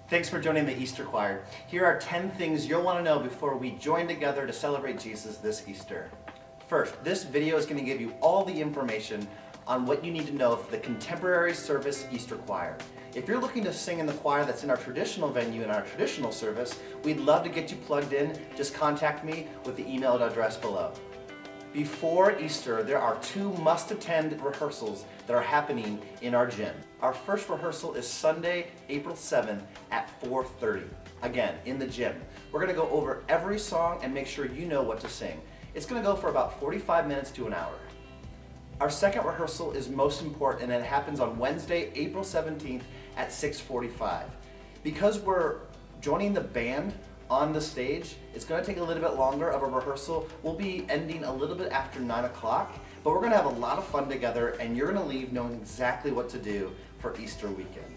Thanks for joining the Easter Choir. Here are 10 things you'll want to know before we join together to celebrate Jesus this Easter. First, this video is going to give you all the information on what you need to know for the Contemporary Service Easter Choir. If you're looking to sing in the choir that's in our traditional venue in our traditional service, we'd love to get you plugged in. Just contact me with the email address below. Before Easter, there are 2 must-attend rehearsals that are happening in our gym. Our first rehearsal is Sunday, April 7th at 4:30. Again, in the gym. We're going to go over every song and make sure you know what to sing. It's going to go for about 45 minutes to an hour. Our second rehearsal is most important, and it happens on Wednesday, April 17th at 6:45. Because we're joining the band on the stage, it's going to take a little bit longer of a rehearsal. We'll be ending a little bit after 9 o'clock, but we're going to have a lot of fun together, and you're going to leave knowing exactly what to do for Easter weekend.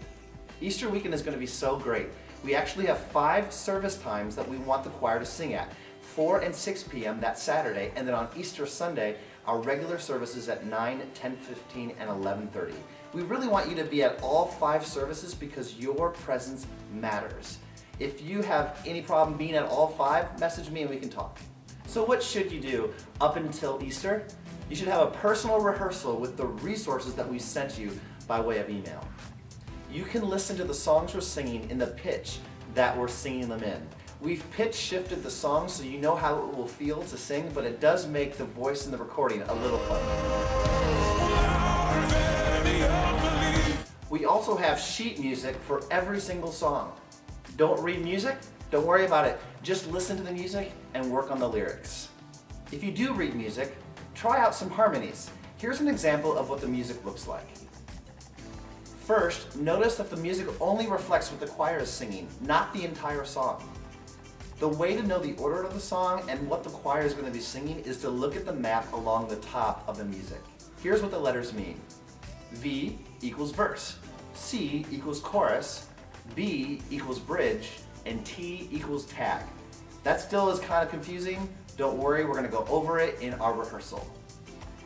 Easter weekend is going to be so great. We actually have 5 service times that we want the choir to sing at. 4 and 6 p.m. that Saturday, and then on Easter Sunday, our regular services at 9, 10:15, and 11:30. We really want you to be at all 5 services because your presence matters. If you have any problem being at all 5, message me and we can talk. So what should you do up until Easter? You should have a personal rehearsal with the resources that we sent you by way of email. You can listen to the songs we're singing in the pitch that we're singing them in. We've pitch shifted the songs so you know how it will feel to sing, but it does make the voice in the recording a little fun. We also have sheet music for every single song. Don't read music? Don't worry about it. Just listen to the music and work on the lyrics. If you do read music, try out some harmonies. Here's an example of what the music looks like. First, notice that the music only reflects what the choir is singing, not the entire song. The way to know the order of the song and what the choir is going to be singing is to look at the map along the top of the music. Here's what the letters mean. V equals verse, C equals chorus, B equals bridge, and T equals tag. That still is kind of confusing. Don't worry, we're going to go over it in our rehearsal.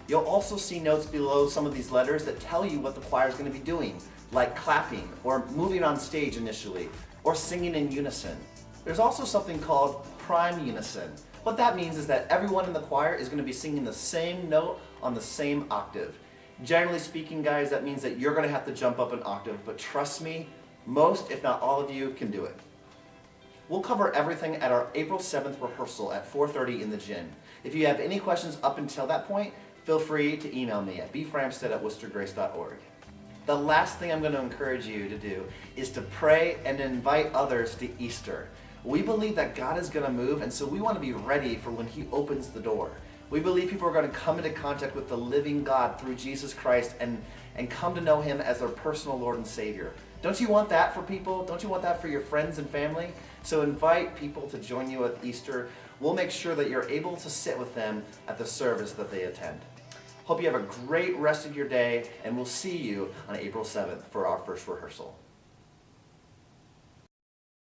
You'll also see notes below some of these letters that tell you what the choir is going to be doing, like clapping, or moving on stage initially, or singing in unison. There's also something called prime unison. What that means is that everyone in the choir is going to be singing the same note on the same octave. Generally speaking, guys, that means that you're going to have to jump up an octave, but trust me, most, if not all of you, can do it. We'll cover everything at our April 7th rehearsal at 4:30 in the gym. If you have any questions up until that point, feel free to email me at bframstead@worcestergrace.org. The last thing I'm going to encourage you to do is to pray and invite others to Easter. We believe that God is going to move, and so we want to be ready for when He opens the door. We believe people are going to come into contact with the living God through Jesus Christ and come to know Him as their personal Lord and Savior. Don't you want that for people? Don't you want that for your friends and family? So invite people to join you at Easter. We'll make sure that you're able to sit with them at the service that they attend. Hope you have a great rest of your day, and we'll see you on April 7th for our first rehearsal.